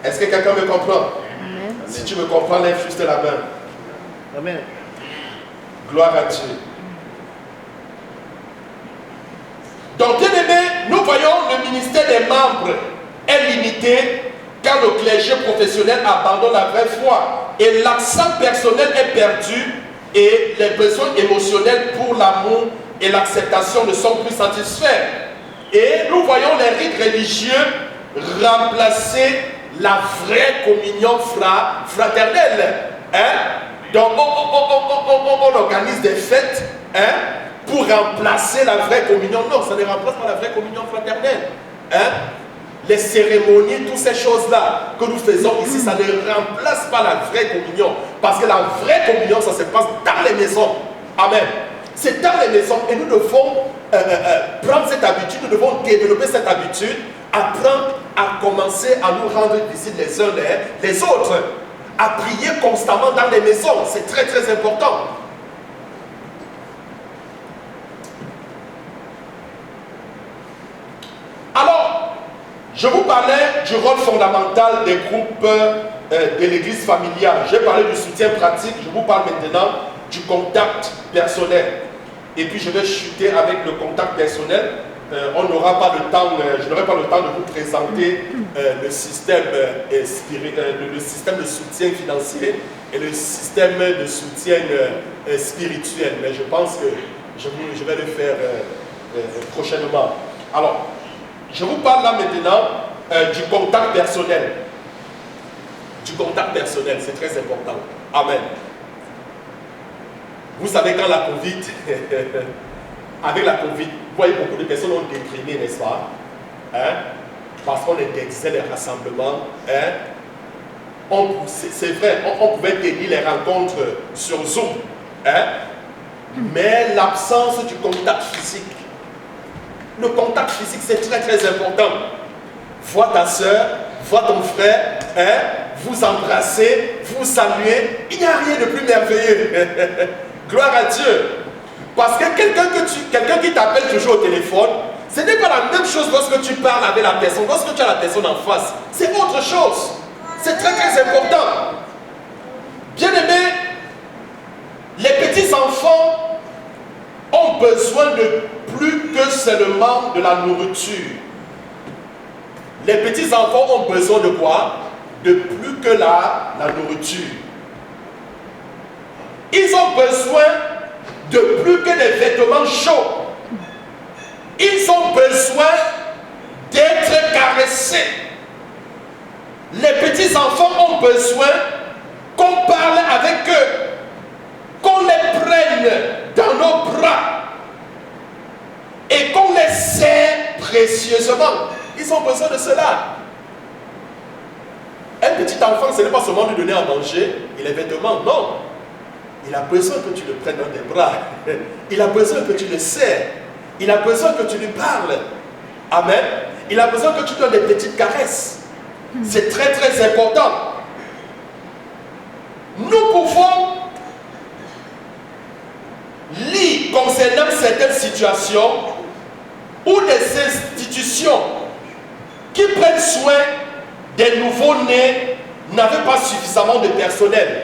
Est-ce que quelqu'un me comprend? Amen. Si tu me comprends, lève juste la main. Amen. Gloire à Dieu. Donc, bien aimé, nous voyons le ministère des membres est limité car le clergé professionnel abandonne la vraie foi et l'accent personnel est perdu et les besoins émotionnels pour l'amour et l'acceptation ne sont plus satisfaits. Et nous voyons les rites religieux remplacer la vraie communion fraternelle. Hein? Donc on organise des fêtes, hein, pour remplacer la vraie communion. Non, ça ne remplace pas la vraie communion fraternelle. Hein? Les cérémonies, toutes ces choses-là que nous faisons ici, ça ne remplace pas la vraie communion. Parce que la vraie communion, ça se passe dans les maisons. Amen. C'est dans les maisons et nous devons prendre cette habitude, nous devons développer cette habitude, apprendre à commencer à nous rendre visite les uns les autres, à prier constamment dans les maisons. C'est très très important. Alors, je vous parlais du rôle fondamental des groupes de l'église familiale. J'ai parlé du soutien pratique, je vous parle maintenant du contact personnel. Et puis je vais chuter avec le contact personnel. On n'aura pas le temps, je n'aurai pas le temps de vous présenter le système le système de soutien financier et le système de soutien spirituel. Mais je pense que je vais le faire prochainement. Alors, je vous parle là maintenant du contact personnel. Du contact personnel, c'est très important. Amen. Vous savez, quand la Covid, avec la Covid, vous voyez beaucoup de personnes ont déprimé, n'est-ce pas? Hein? Parce qu'on interdisait les rassemblements. Hein? C'est vrai, on pouvait tenir les rencontres sur Zoom. Hein? Mais l'absence du contact physique. Le contact physique, c'est très très important. Vois ta soeur, vois ton frère, hein? Vous embrasser, vous saluer. Il n'y a rien de plus merveilleux. Gloire à Dieu. Parce que quelqu'un qui t'appelle toujours au téléphone, ce n'est pas la même chose lorsque tu parles avec la personne, lorsque tu as la personne en face. C'est autre chose. C'est très très important. Bien aimé, les petits enfants ont besoin de plus que seulement de la nourriture. Les petits enfants ont besoin de quoi? De plus que la nourriture. Ils ont besoin de plus que des vêtements chauds. Ils ont besoin d'être caressés. Les petits enfants ont besoin qu'on parle avec eux, qu'on les prenne dans nos bras et qu'on les serre précieusement. Ils ont besoin de cela. Un petit enfant, ce n'est pas seulement lui donner à manger et les vêtements, non. Il a besoin que tu le prennes dans tes bras. Il a besoin que tu le serres. Il a besoin que tu lui parles. Amen. Il a besoin que tu donnes des petites caresses. C'est très très important. Nous pouvons lire concernant certaines situations où des institutions qui prennent soin des nouveaux-nés n'avaient pas suffisamment de personnel.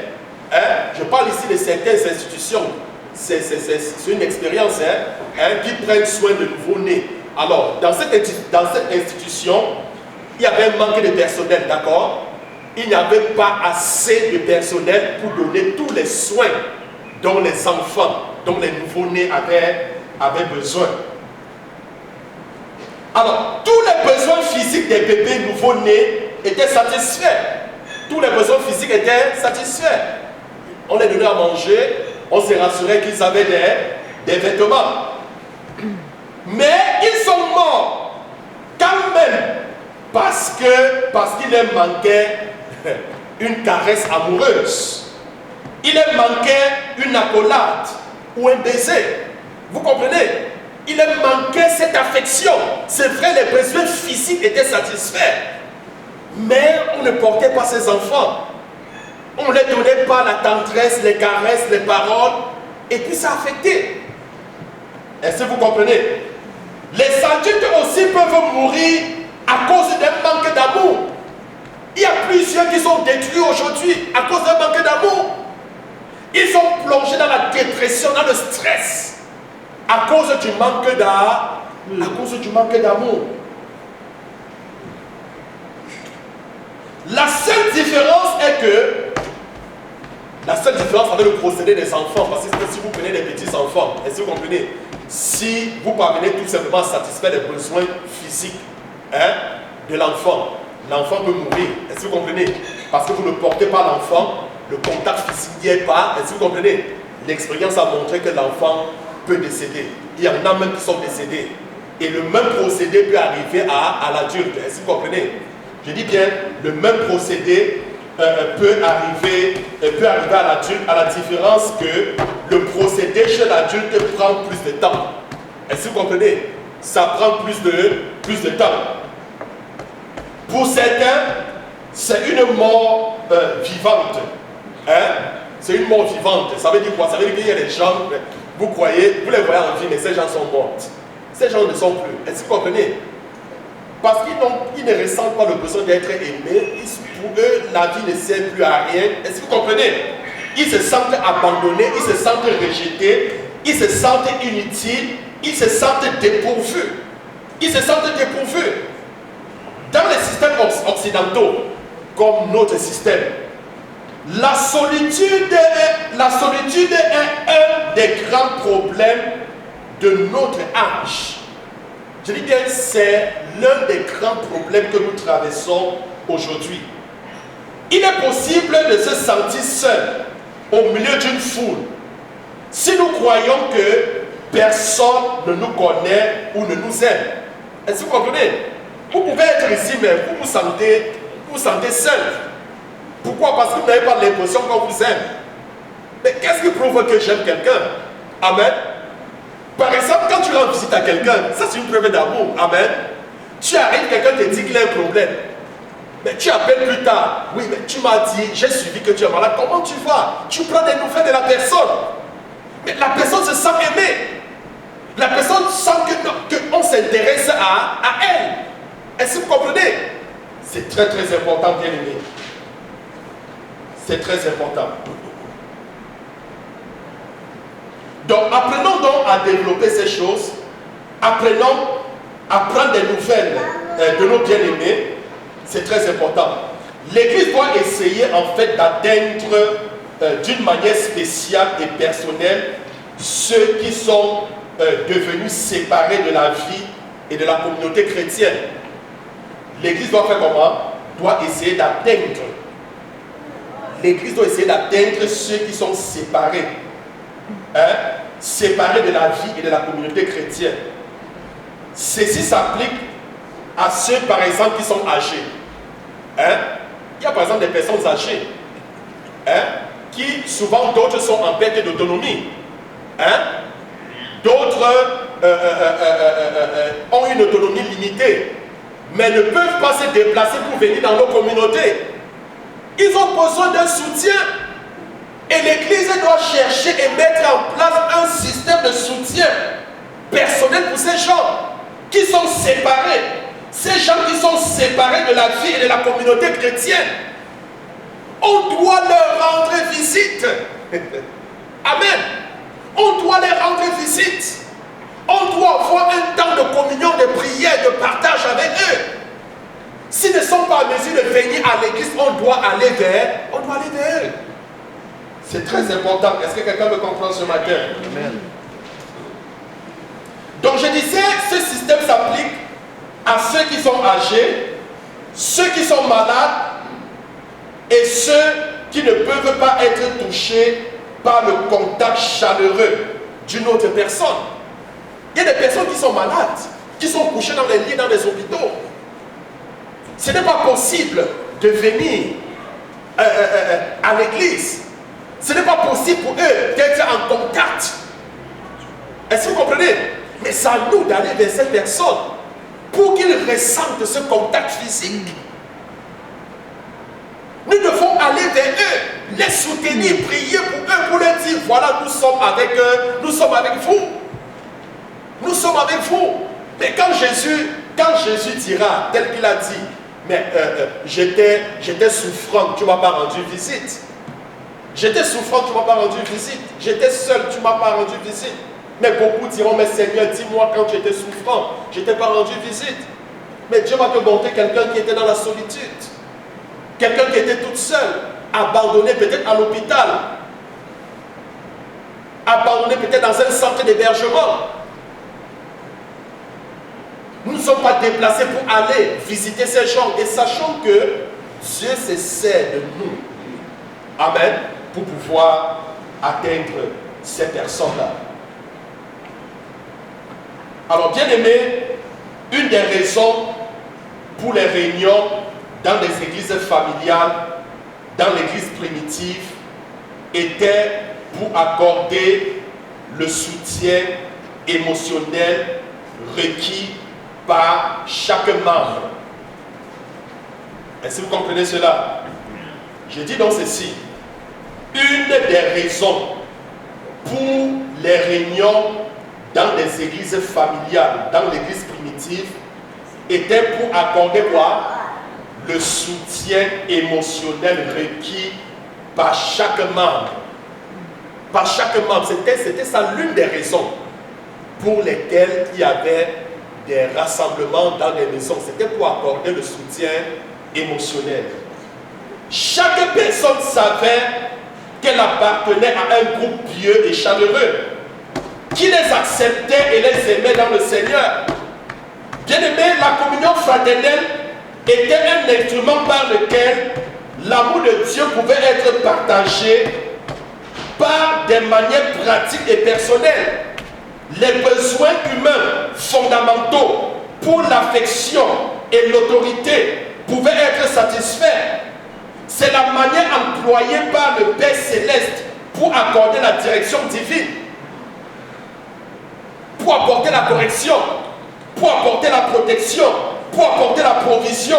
Hein? Je parle ici de certaines institutions. C'est une expérience, qui prennent soin de nouveau-nés. Alors, dans cette institution, il y avait un manque de personnel, d'accord? Il n'y avait pas assez de personnel pour donner tous les soins dont les enfants, dont les nouveau-nés avaient besoin. Alors, tous les besoins physiques des bébés nouveau-nés étaient satisfaits. Tous les besoins physiques étaient satisfaits. On les donnait à manger, on se rassurait qu'ils avaient des vêtements. Mais ils sont morts quand même parce qu'il leur manquait une caresse amoureuse. Il leur manquait une accolade ou un baiser. Vous comprenez? Il leur manquait cette affection. C'est vrai, les besoins physiques étaient satisfaits. Mais on ne portait pas ses enfants. On ne leur donnait pas la tendresse, les caresses, les paroles. Et puis ça affectait. Est-ce que vous comprenez? Les adultes aussi peuvent mourir à cause d'un manque d'amour. Il y a plusieurs détruits aujourd'hui à cause d'un manque d'amour. Ils sont plongés dans la dépression, dans le stress, à cause du manque d'amour. La seule différence avec le procédé des enfants, parce que si vous prenez des petits enfants, est-ce que vous comprenez? Si vous parvenez tout simplement à satisfaire les besoins physiques de l'enfant, l'enfant peut mourir. Est-ce que vous comprenez? Parce que vous ne portez pas l'enfant, le contact physique n'y est pas. Est-ce que vous comprenez? L'expérience a montré que l'enfant peut décéder. Il y en a même qui sont décédés. Et le même procédé peut arriver à l'adulte. Est-ce que vous comprenez? Je dis bien, le même procédé peut arriver à l'adulte, à la différence que le procédé chez l'adulte prend plus de temps. Est-ce que vous comprenez? Ça prend plus de temps. Pour certains, c'est une mort vivante. C'est une mort vivante. Ça veut dire quoi? Ça veut dire qu'il y a des gens, vous les voyez en vie, mais ces gens sont morts. Ces gens ne sont plus. Est-ce que vous comprenez? Parce qu'ils ne ressentent pas le besoin d'être aimés. Pour eux, la vie ne sert plus à rien. Est-ce que vous comprenez? Ils se sentent abandonnés, ils se sentent rejetés, ils se sentent inutiles, ils se sentent dépourvus. Dans les systèmes occidentaux, comme notre système, la solitude est un des grands problèmes de notre âge. Je dis bien, c'est l'un des grands problèmes que nous traversons aujourd'hui. Il est possible de se sentir seul au milieu d'une foule si nous croyons que personne ne nous connaît ou ne nous aime. Est-ce que vous comprenez? Vous pouvez être ici, mais vous vous sentez seul. Pourquoi? Parce que vous n'avez pas l'impression qu'on vous aime. Mais qu'est-ce qui prouve que j'aime quelqu'un? Amen. Par exemple, quand tu rends visite à quelqu'un, ça c'est une preuve d'amour. Amen. Tu arrives, quelqu'un te dit qu'il a un problème. Mais tu appelles plus tard. Oui, mais tu m'as dit, j'ai suivi que tu es malade. Comment tu vas? Tu prends des nouvelles de la personne. Mais la personne se sent aimée. La personne sent qu'on s'intéresse à elle. Est-ce que vous comprenez? C'est très très important, bien aimé. C'est très important. Donc, apprenons donc à développer ces choses. Apprenons à prendre des nouvelles de nos bien-aimés. C'est très important. L'Église doit essayer en fait d'atteindre d'une manière spéciale et personnelle ceux qui sont devenus séparés de la vie et de la communauté chrétienne. L'Église doit faire comment? Doit essayer d'atteindre. L'Église doit essayer d'atteindre ceux qui sont séparés. Séparés de la vie et de la communauté chrétienne. Ceci s'applique à ceux, par exemple, qui sont âgés. Il y a par exemple des personnes âgées qui, souvent, d'autres sont en perte d'autonomie. D'autres ont une autonomie limitée, mais ne peuvent pas se déplacer pour venir dans nos communautés. Ils ont besoin d'un soutien. Et l'Église doit chercher et mettre en place un système de soutien personnel pour ces gens qui sont séparés. Ces gens qui sont séparés de la vie et de la communauté chrétienne. On doit leur rendre visite. Amen. On doit leur rendre visite. On doit avoir un temps de communion, de prière, de partage avec eux. S'ils ne sont pas en mesure de venir à l'église, on doit aller vers eux. C'est très important. Est-ce que quelqu'un me comprend ce matin? Amen. Donc je disais, ce système s'applique à ceux qui sont âgés, ceux qui sont malades et ceux qui ne peuvent pas être touchés par le contact chaleureux d'une autre personne. Il y a des personnes qui sont malades, qui sont couchées dans les lits, dans les hôpitaux. Ce n'est pas possible de venir à l'église. Ce n'est pas possible pour eux d'être en contact. Est-ce que vous comprenez? Mais c'est à nous d'aller vers ces personnes pour qu'ils ressentent ce contact physique. Nous devons aller vers eux, les soutenir, prier pour eux, pour leur dire, voilà, nous sommes avec eux, nous sommes avec vous. Nous sommes avec vous. Mais quand Jésus dira, tel qu'il a dit, mais j'étais souffrant, tu ne m'as pas rendu visite. J'étais souffrant, tu ne m'as pas rendu visite. J'étais seul, tu ne m'as pas rendu visite. Mais beaucoup diront, mais Seigneur, dis-moi quand tu étais souffrant, je ne t'ai pas rendu visite. Mais Dieu va te montrer quelqu'un qui était dans la solitude. Quelqu'un qui était toute seule, abandonné peut-être à l'hôpital, abandonné peut-être dans un centre d'hébergement. Nous ne sommes pas déplacés pour aller visiter ces gens et sachons que Dieu se sert de nous. Amen. Pour pouvoir atteindre ces personnes-là. Alors, bien aimé, une des raisons pour les réunions dans les églises familiales, dans l'église primitive, était pour accorder le soutien émotionnel requis par chaque membre. Est-ce que vous comprenez cela? Je dis donc ceci. Une des raisons pour les réunions dans les églises familiales, dans l'église primitive, était pour accorder quoi? Le soutien émotionnel requis par chaque membre. Par chaque membre. C'était ça l'une des raisons pour lesquelles il y avait des rassemblements dans les maisons. C'était pour accorder le soutien émotionnel. Chaque personne savait qu'elle appartenait à un groupe pieux et chaleureux, qui les acceptait et les aimait dans le Seigneur. Bien-aimé, la communion fraternelle était un instrument par lequel l'amour de Dieu pouvait être partagé par des manières pratiques et personnelles. Les besoins humains fondamentaux pour l'affection et l'autorité pouvaient être satisfaits. C'est la manière employée par le Père Céleste pour accorder la direction divine, pour apporter la correction, pour apporter la protection, pour apporter la provision.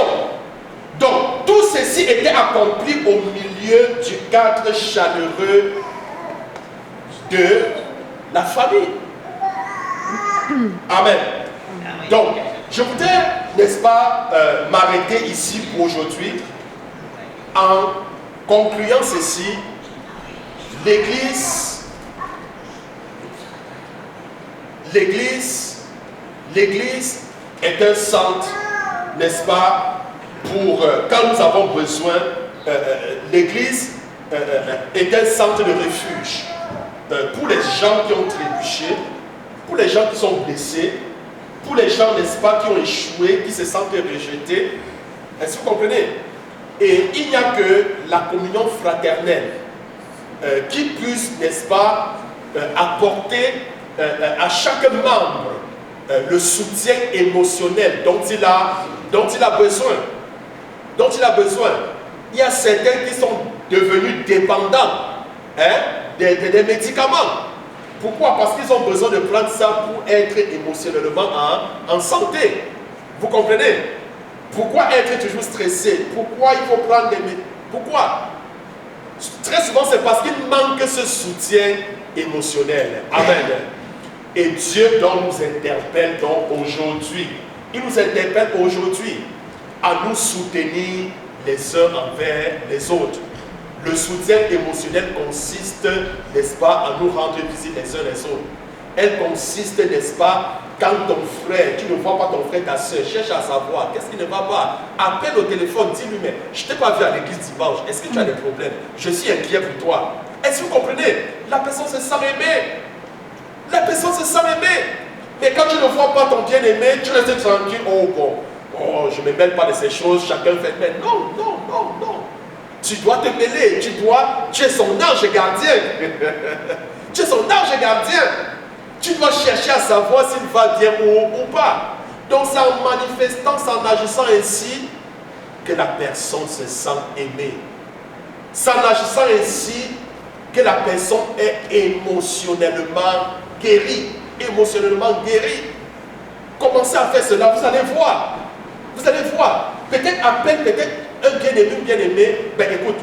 Donc, tout ceci était accompli au milieu du cadre chaleureux de la famille. Amen. Donc, je voudrais, n'est-ce pas, m'arrêter ici pour aujourd'hui en concluant ceci. L'église est un centre, n'est-ce pas, pour quand nous avons besoin, l'église est un centre de refuge pour les gens qui ont trébuché, pour les gens qui sont blessés, pour les gens, n'est-ce pas, qui ont échoué, qui se sentent rejetés. Est-ce que vous comprenez? Et il n'y a que la communion fraternelle qui puisse, n'est-ce pas, apporter à chaque membre le soutien émotionnel dont il a besoin. Il y a certains qui sont devenus dépendants des médicaments. Pourquoi? Parce qu'ils ont besoin de prendre ça pour être émotionnellement en santé. Vous comprenez? Pourquoi être toujours stressé? Pourquoi il faut prendre des médicaments? Pourquoi? Très souvent, c'est parce qu'il manque ce soutien émotionnel. Amen. Et Dieu donc nous interpelle donc aujourd'hui. Il nous interpelle aujourd'hui à nous soutenir les uns envers les autres. Le soutien émotionnel consiste, n'est-ce pas, à nous rendre visite les uns les autres. Elle consiste, n'est-ce pas, quand ton frère, tu ne vois pas ton frère, ta soeur, cherche à savoir qu'est-ce qui ne va pas. Appelle au téléphone, dis-lui, mais je ne t'ai pas vu à l'église dimanche, est-ce que tu as des problèmes? Je suis inquiet pour toi. Est-ce que vous comprenez? La personne se sent aimée. La personne se sent aimée. Mais quand tu ne vois pas ton bien-aimé, tu restes tranquille. Oh bon, oh, je ne me mêle pas de ces choses, chacun fait. Mais non. Tu dois te mêler, tu es son ange gardien. Tu es son ange gardien. Tu dois chercher à savoir s'il va bien ou pas. Donc c'est en manifestant, c'est en agissant ainsi que la personne se sent aimée. C'est en agissant ainsi que la personne est émotionnellement guérie. Émotionnellement guérie. Commencez à faire cela, vous allez voir. Vous allez voir. Peut-être à peine, peut-être un bien-aimé, une bien-aimée, ben écoute,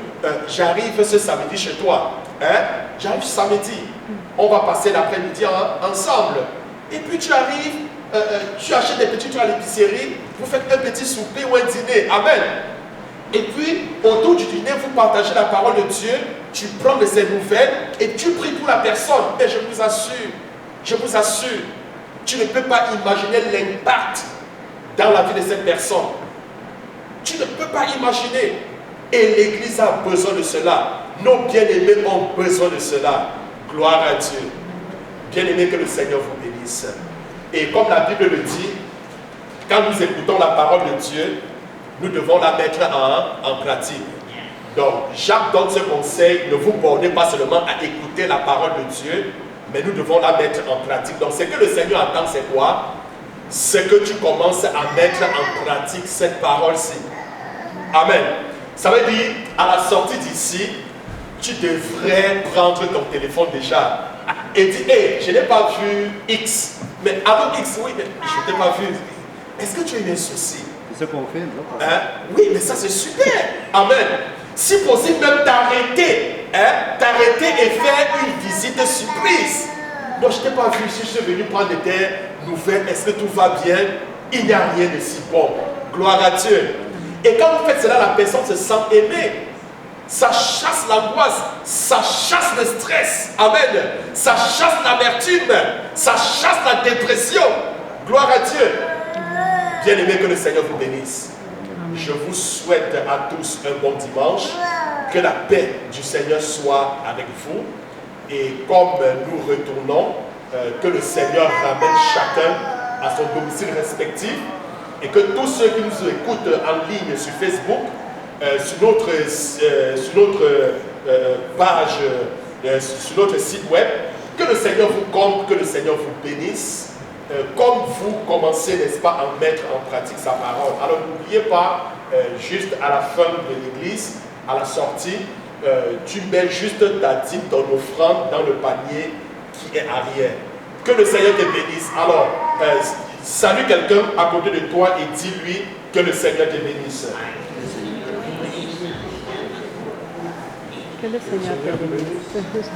j'arrive ce samedi chez toi. J'arrive samedi. On va passer l'après-midi ensemble. Et puis tu arrives, tu achètes des petits trucs à l'épicerie, vous faites un petit souper ou un dîner. Amen. Et puis, autour du dîner, vous partagez la parole de Dieu, tu prends de ses nouvelles et tu pries pour la personne. Mais je vous assure, tu ne peux pas imaginer l'impact dans la vie de cette personne. Tu ne peux pas imaginer. Et l'Église a besoin de cela. Nos bien-aimés ont besoin de cela. Gloire à Dieu. Bien-aimés, que le Seigneur vous bénisse. Et comme la Bible le dit, quand nous écoutons la parole de Dieu, nous devons la mettre en pratique. Donc, Jacques donne ce conseil, ne vous bornez pas seulement à écouter la parole de Dieu, mais nous devons la mettre en pratique. Donc, ce que le Seigneur attend, c'est quoi? C'est que tu commences à mettre en pratique cette parole-ci. Amen. Ça veut dire, à la sortie d'ici, tu devrais prendre ton téléphone déjà et dire, hey, je n'ai pas vu X. Mais allô X, oui, mais je ne t'ai pas vu. Est-ce que tu as eu un souci? C'est ce qu'on fait, non? Oui, mais ça c'est super. Amen. Si possible, même t'arrêter. T'arrêter et faire une visite surprise. Donc, je ne t'ai pas vu. Si je suis venu prendre tes nouvelles, est-ce que tout va bien? Il n'y a rien de si bon. Gloire à Dieu. Et quand vous faites cela, la personne se sent aimée. Ça chasse l'angoisse, ça chasse le stress. Amen. Ça chasse l'amertume, ça chasse la dépression. Gloire à Dieu. Bien-aimés, que le Seigneur vous bénisse. Je vous souhaite à tous un bon dimanche. Que la paix du Seigneur soit avec vous. Et comme nous retournons, que le Seigneur ramène chacun à son domicile respectif. Et que tous ceux qui nous écoutent en ligne sur Facebook, sur notre page, sur notre site web, que le Seigneur vous comble, que le Seigneur vous bénisse. Comme vous commencez, n'est-ce pas, à mettre en pratique sa parole. Alors n'oubliez pas, juste à la fin de l'église, à la sortie, tu mets juste ta dîme, ton offrande dans le panier qui est arrière. Que le Seigneur te bénisse. Alors, salue quelqu'un à côté de toi et dis-lui que le Seigneur te bénisse. Que le Seigneur te bénisse.